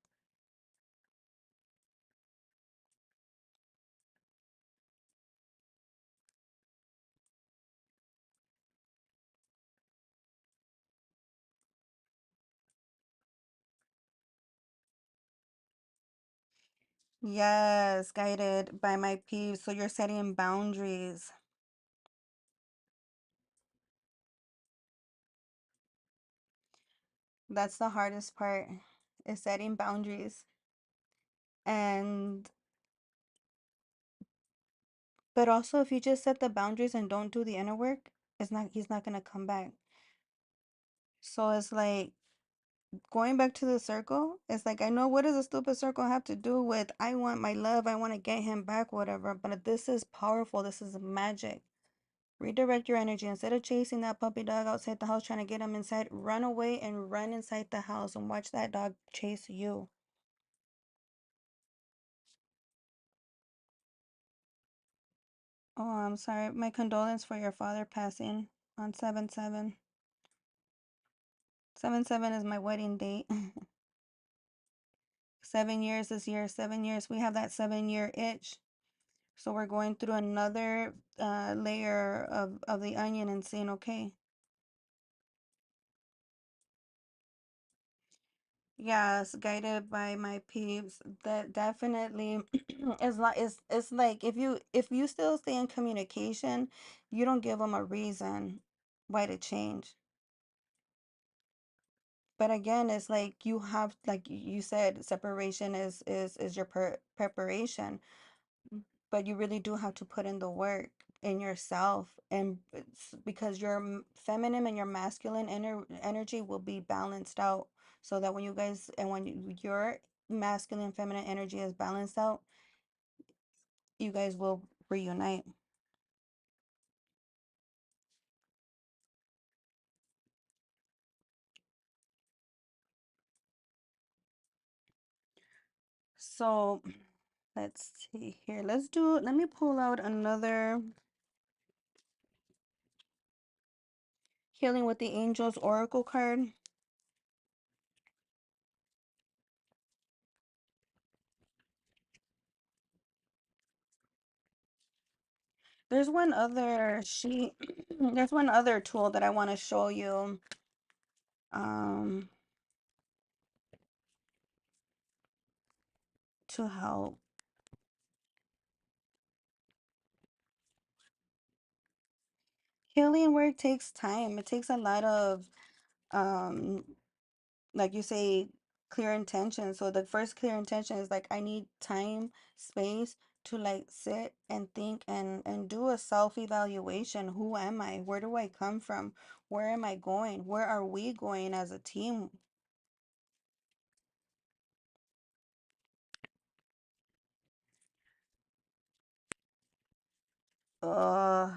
Yes, guided by my peeps. So you're setting boundaries. That's the hardest part, is setting boundaries. And but also if you just set the boundaries and don't do the inner work, it's not he's not gonna come back. So it's like going back to the circle. It's like I know, what does a stupid circle have to do with I want my love, I want to get him back, whatever. But this is powerful. This is magic. Redirect your energy. Instead of chasing that puppy dog outside the house trying to get him inside, run away and run inside the house and watch that dog chase you. Oh, I'm sorry. My condolence for your father passing on 7/7. 7/7 is my wedding date. 7 years this year, 7 years. We have that 7 year itch. So we're going through another layer of the onion and saying, okay, yes, guided by my peeps. That definitely is like it's like if you still stay in communication, you don't give them a reason why to change. But again, it's like you have, like you said, separation is your preparation, but you really do have to put in the work in yourself, and it's because your feminine and your masculine energy will be balanced out, so that when you guys and when your masculine feminine energy is balanced out, you guys will reunite. So let's see here. Let me pull out another Healing with the Angels oracle card. There's one other sheet. There's one other tool that I want to show you. Um, to help. Healing work takes time. It takes a lot of, um, like you say, clear intention. So the first clear intention is like, I need time, space to like sit and think and do a self-evaluation. Who am I? Where do I come from? Where am I going? Where are we going as a team? Uh,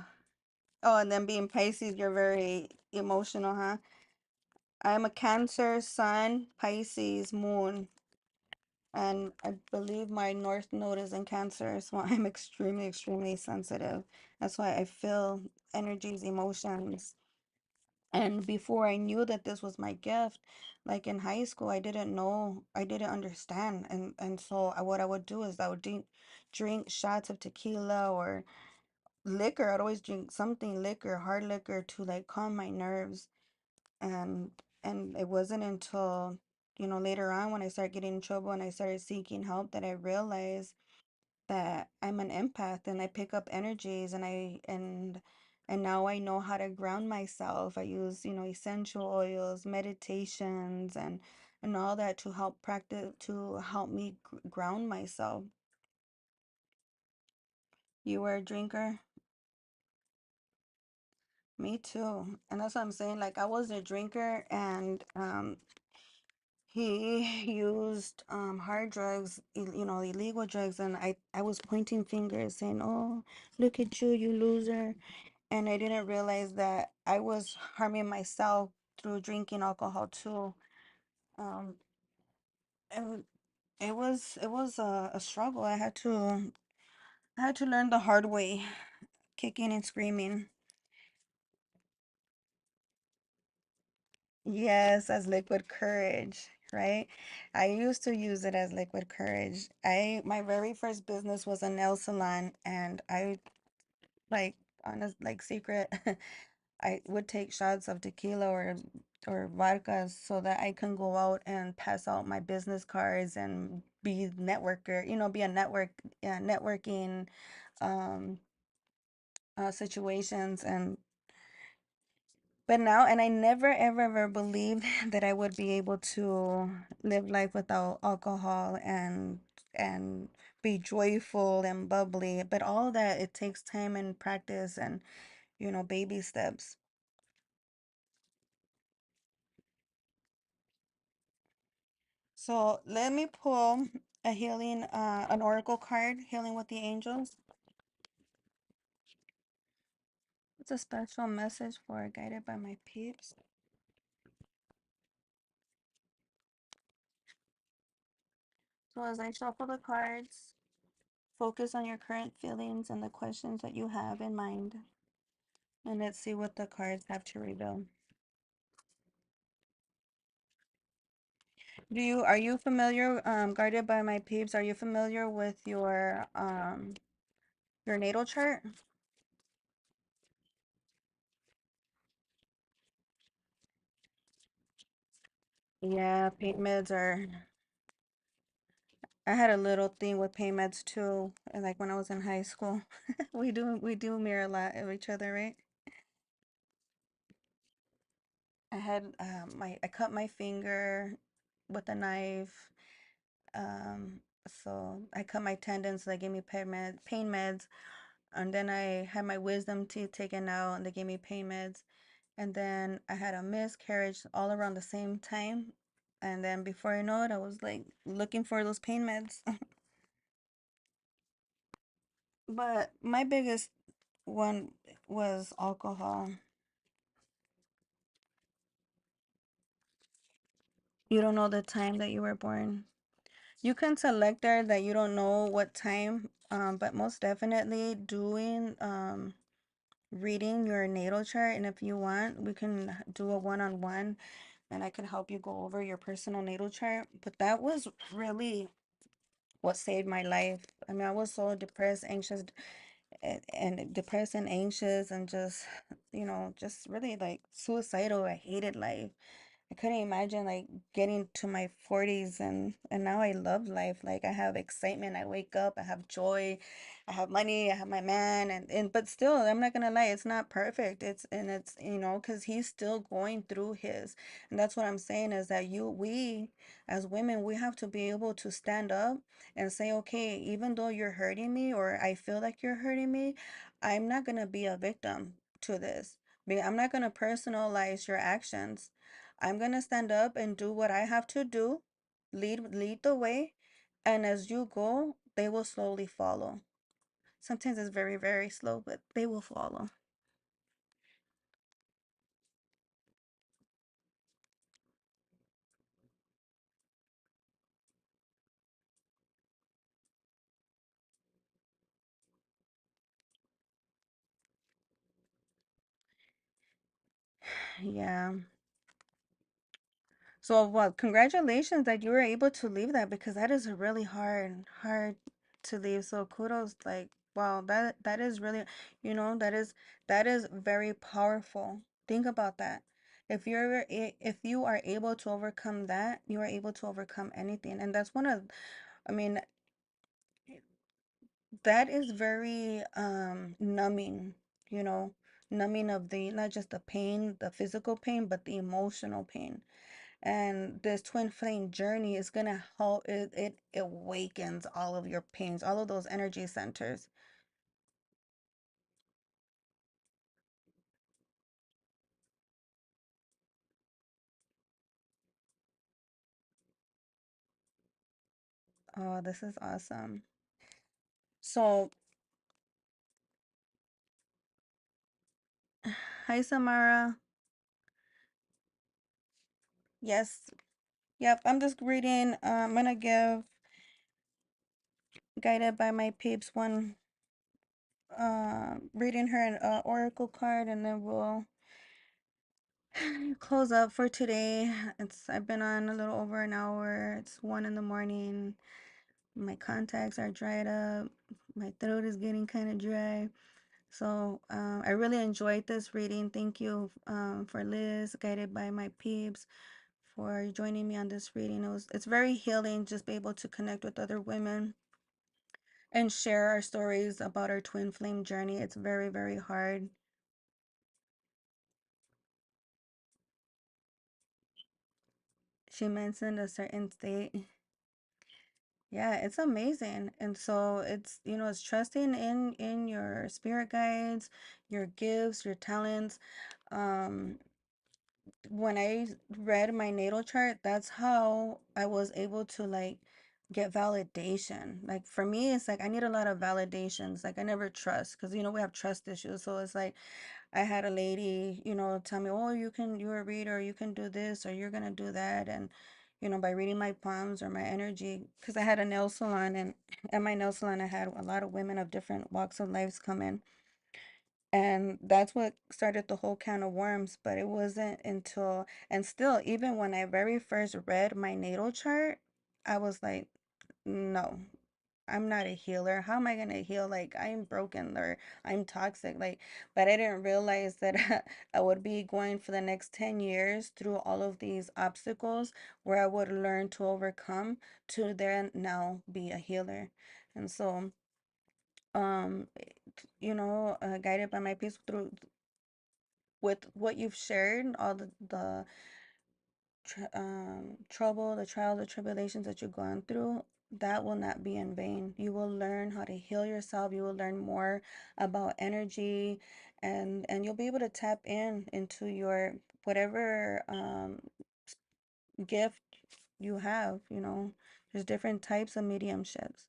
oh, and then being Pisces, you're very emotional, huh? I'm a Cancer, Sun, Pisces, Moon. And I believe my North Node is in Cancer, so I'm extremely, extremely sensitive. That's why I feel energies, emotions. And before I knew that this was my gift, like in high school, I didn't know, I didn't understand. And so what I would do is I would drink shots of tequila or liquor. I'd always drink something liquor, hard liquor, to like calm my nerves. And it wasn't until, later on when I started getting in trouble and I started seeking help, that I realized that I'm an empath and I pick up energies, And now I know how to ground myself. I use, essential oils, meditations, and all that to help me ground myself. You were a drinker? Me too. And that's what I'm saying. Like, I was a drinker, and he used hard drugs, illegal drugs, and I was pointing fingers saying, "Oh, look at you, you loser." And I didn't realize that I was harming myself through drinking alcohol too. Um, it, it was a struggle. I had to learn the hard way, kicking and screaming. Yes, as liquid courage, right? I used to use it as liquid courage. My very first business was a nail salon, and I like honest like secret I would take shots of tequila or vodka so that I can go out and pass out my business cards and be a networking um situations. But now, and I never ever ever believed that I would be able to live life without alcohol and be joyful and bubbly. But all that, it takes time and practice and, baby steps. So let me pull an oracle card, healing with the angels. It's a special message for guided by my peeps. So as I shuffle the cards, focus on your current feelings and the questions that you have in mind. And let's see what the cards have to reveal. Are you familiar, guarded by my peeps, are you familiar with your natal chart? Yeah, paint meds are I had a little thing with paint meds too, like when I was in high school. We do mirror a lot of each other, right? I cut my finger with a knife. Um, so I cut my tendons, so they gave me pain meds, and then I had my wisdom teeth taken out, and they gave me pain meds, and then I had a miscarriage all around the same time, and then before I know it, I was like looking for those pain meds. But my biggest one was alcohol. You don't know the time that you were born. You can select there that you don't know what time, but most definitely doing reading your natal chart, and if you want, we can do a one-on-one, and I can help you go over your personal natal chart. But that was really what saved my life. I mean, I was so depressed, anxious, and depressed and anxious, and just really like suicidal. I hated life. I couldn't imagine like getting to my 40s, and now I love life. Like, I have excitement. I wake up, I have joy, I have money, I have my man, and but still, I'm not gonna lie, it's not perfect. It's because he's still going through his. And that's what I'm saying, is that we as women, we have to be able to stand up and say, okay, even though you're hurting me, or I feel like you're hurting me, I'm not gonna be a victim to this. I'm not gonna personalize your actions. I'm gonna stand up and do what I have to do, lead the way, and as you go, they will slowly follow. Sometimes it's very, very slow, but they will follow. Yeah. So, well, congratulations that you were able to leave that, because that is really hard to leave. So kudos, like, wow, that is really, that is very powerful. Think about that. If you are able to overcome that, you are able to overcome anything. And that's I mean, that is very numbing, you know, numbing of the, not just the pain, the physical pain, but the emotional pain. And this twin flame journey is gonna help it awakens all of your pains, all of those energy centers. Oh, this is awesome. So, hi Samara. Yes. Yep, I'm just reading. I'm gonna give guided by my peeps one reading her an oracle card, and then we'll close up for today. I've been on a little over an hour. It's 1 in the morning. My contacts are dried up. My throat is getting kind of dry. So I really enjoyed this reading. Thank you for Liz, guided by my peeps, for joining me on this reading. It's very healing just be able to connect with other women and share our stories about our twin flame journey. It's very, very hard. She mentioned a certain state. Yeah, it's amazing. And so it's, it's trusting in your spirit guides, your gifts, your talents. Um, when I read my natal chart, that's how I was able to like get validation. Like for me, it's like I need a lot of validations. Like I never trust because we have trust issues. So it's like I had a lady, tell me, oh, you're a reader, you can do this, or you're gonna do that, and by reading my palms or my energy, because I had a nail salon, and at my nail salon, I had a lot of women of different walks of lives come in, and that's what started the whole can of worms. But it wasn't until, and still, even when I very first read my natal chart, I was like, no, I'm not a healer. How am I gonna heal? Like I'm broken or I'm toxic. Like, but I didn't realize that I would be going for the next 10 years through all of these obstacles where I would learn to overcome to then now be a healer. And so, um, guided by my peace through with what you've shared, all the trouble, the trials, the tribulations that you've gone through, that will not be in vain. You will learn how to heal yourself. You will learn more about energy, and you'll be able to tap into your whatever gift you have. There's different types of mediumships.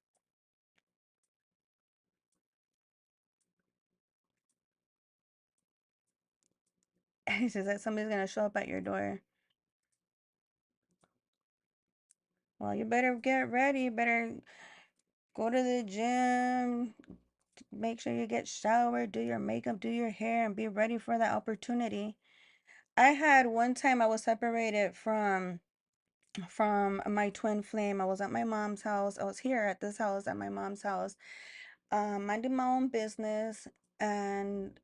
She says that somebody's gonna show up at your door. Well, you better get ready. You better go to the gym, make sure you get showered, do your makeup, do your hair, and be ready for that opportunity. I had one time I was separated from my twin flame. I was at my mom's house. I was here at this house at my mom's house, minding my own business, and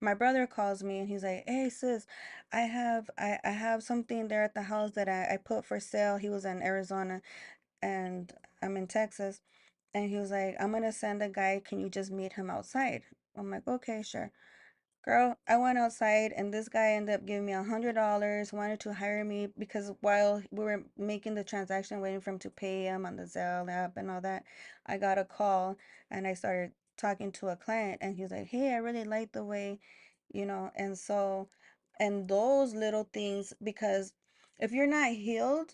my brother calls me and he's like, "Hey sis, I have something there at the house that I put for sale." He was in Arizona and I'm in Texas. And he was like, "I'm gonna send a guy. Can you just meet him outside?" I'm like, "Okay, sure." Girl, I went outside and this guy ended up giving me $100, wanted to hire me because while we were making the transaction, waiting for him to pay him on the Zelle app and all that, I got a call and I started talking to a client and he was like, "Hey, I really like the way, and so, and those little things, because if you're not healed,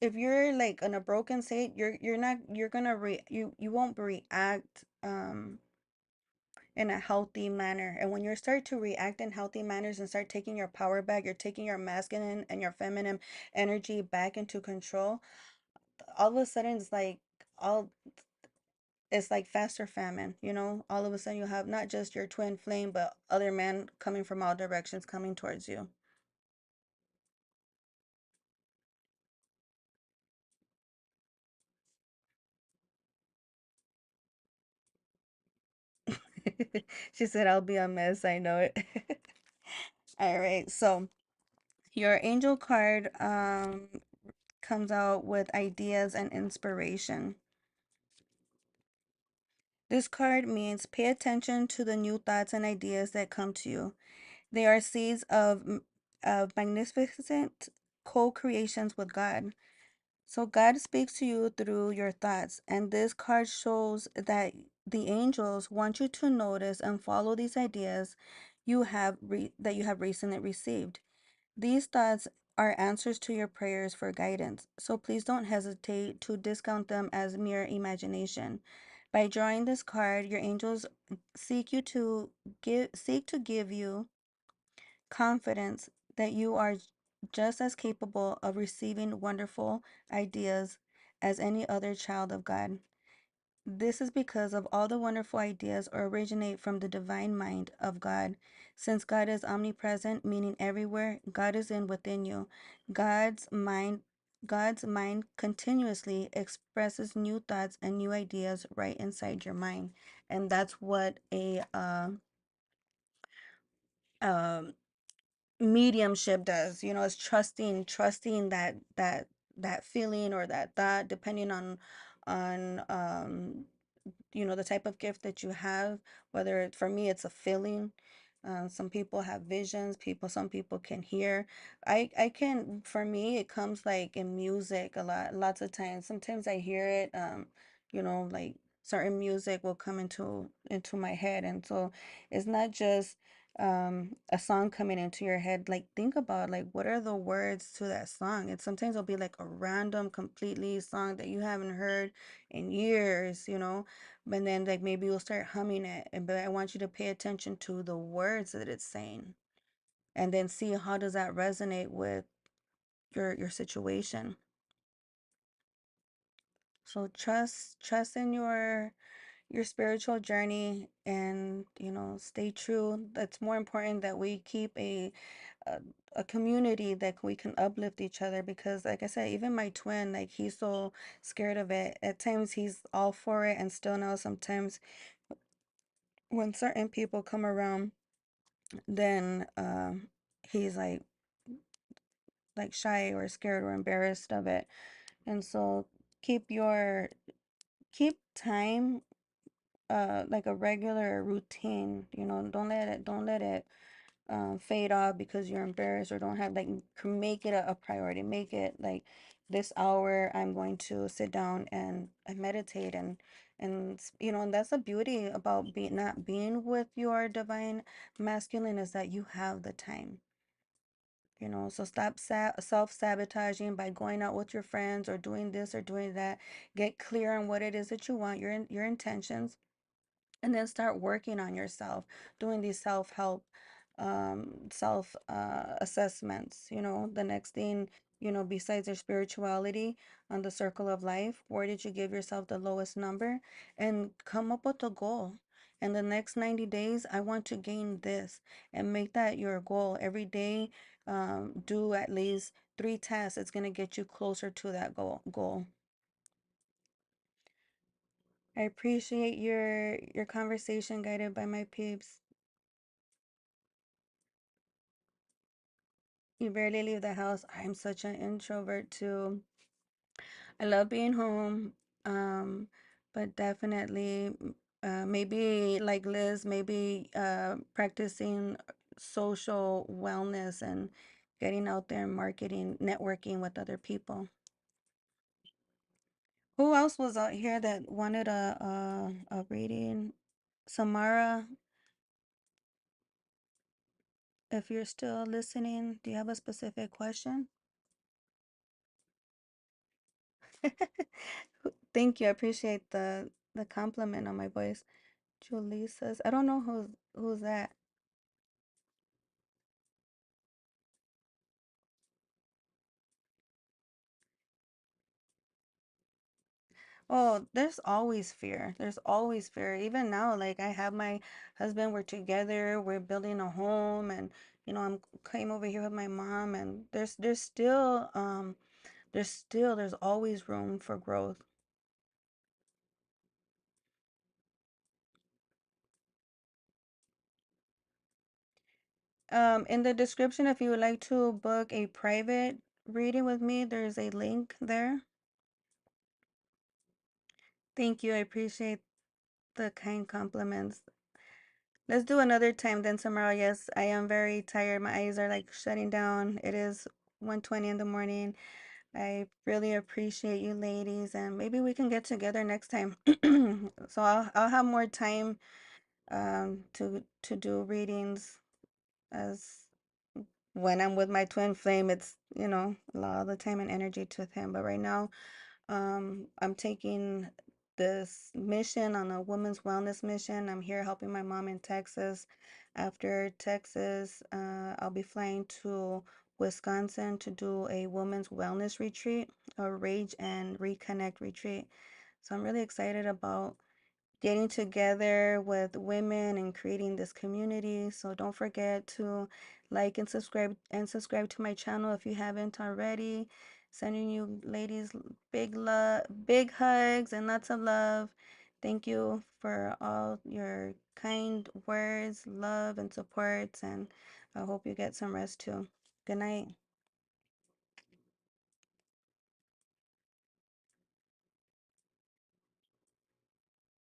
if you're like in a broken state, you're not you're gonna you won't react in a healthy manner. And when you start to react in healthy manners and start taking your power back, you're taking your masculine and your feminine energy back into control, all of a sudden all it's like faster famine, all of a sudden you have not just your twin flame but other men coming from all directions coming towards you. She said, "I'll be a mess, I know it." All right, so your angel card comes out with ideas and inspiration. This card means pay attention to the new thoughts and ideas that come to you. They are seeds of magnificent co-creations with God. So God speaks to you through your thoughts, and this card shows that the angels want you to notice and follow these ideas that you have recently received. These thoughts are answers to your prayers for guidance, so please don't hesitate to discount them as mere imagination. By drawing this card, your angels seek to give you confidence that you are just as capable of receiving wonderful ideas as any other child of God. This is because of all the wonderful ideas originate from the divine mind of God. Since God is omnipresent, meaning everywhere, God is in within you. God's mind God's mind continuously expresses new thoughts and new ideas right inside your mind. And that's what a um mediumship does. It's trusting that feeling or that thought, depending on the type of gift that you have. Whether for me it's a feeling. Some people have visions, some people can hear. I can, for me it comes like in music a lot, lots of times. Sometimes I hear it, like certain music will come into my head. And so it's not just a song coming into your head. Like, think about, like, what are the words to that song? And sometimes it'll be like a random completely song that you haven't heard in years. But then, like, maybe you'll start humming it, but I want you to pay attention to the words that it's saying, and then see how does that resonate with your situation. So trust in your spiritual journey, and stay true. That's more important, that we keep a, a community that we can uplift each other, because like I said, even my twin, like, he's so scared of it. At times he's all for it, and still now sometimes when certain people come around, then he's like shy or scared or embarrassed of it. And so keep your keep time like a regular routine. Don't let it fade off because you're embarrassed, or don't have, like, make it a priority. Make it like, this hour I'm going to sit down and meditate. And that's the beauty about not being with your divine masculine, is that you have the time. So stop self-sabotaging by going out with your friends or doing this or doing that. Get clear on what it is that you want, your intentions, and then start working on yourself, doing these self-help, self assessments. The next thing, besides your spirituality, on the circle of life, where did you give yourself the lowest number? And come up with a goal. In the next 90 days, I want to gain this, and make that your goal every day. Do at least 3 tasks. It's going to get you closer to that goal. I appreciate your conversation, guided by my peeps. You barely leave the house. I'm such an introvert too. I love being home. Um, but definitely, maybe like Liz, maybe practicing social wellness and getting out there and marketing, networking with other people. Who else was out here that wanted a reading? Samara, if you're still listening, do you have a specific question? Thank you. I appreciate the compliment on my voice. Julie says, I don't know who's that. Oh, there's always fear. There's always fear. Even now, like, I have my husband, we're together, we're building a home, and I'm came over here with my mom, and there's always room for growth. In the description, if you would like to book a private reading with me, there's a link there. Thank you. I appreciate the kind compliments. Let's do another time then tomorrow. Yes, I am very tired. My eyes are like shutting down. It is 1:20 in the morning. I really appreciate you ladies, and maybe we can get together next time. So I'll have more time to do readings as when I'm with my twin flame. It's, a lot of the time and energy to him. But right now, I'm taking this mission on a women's wellness mission. I'm here helping my mom in Texas. After Texas, I'll be flying to Wisconsin to do a women's wellness retreat, a rage and reconnect retreat. So I'm really excited about getting together with women and creating this community. So don't forget to like and subscribe to my channel if you haven't already. Sending you ladies big love, big hugs and lots of love. Thank you for all your kind words, love and supports, and I hope you get some rest too. Good night.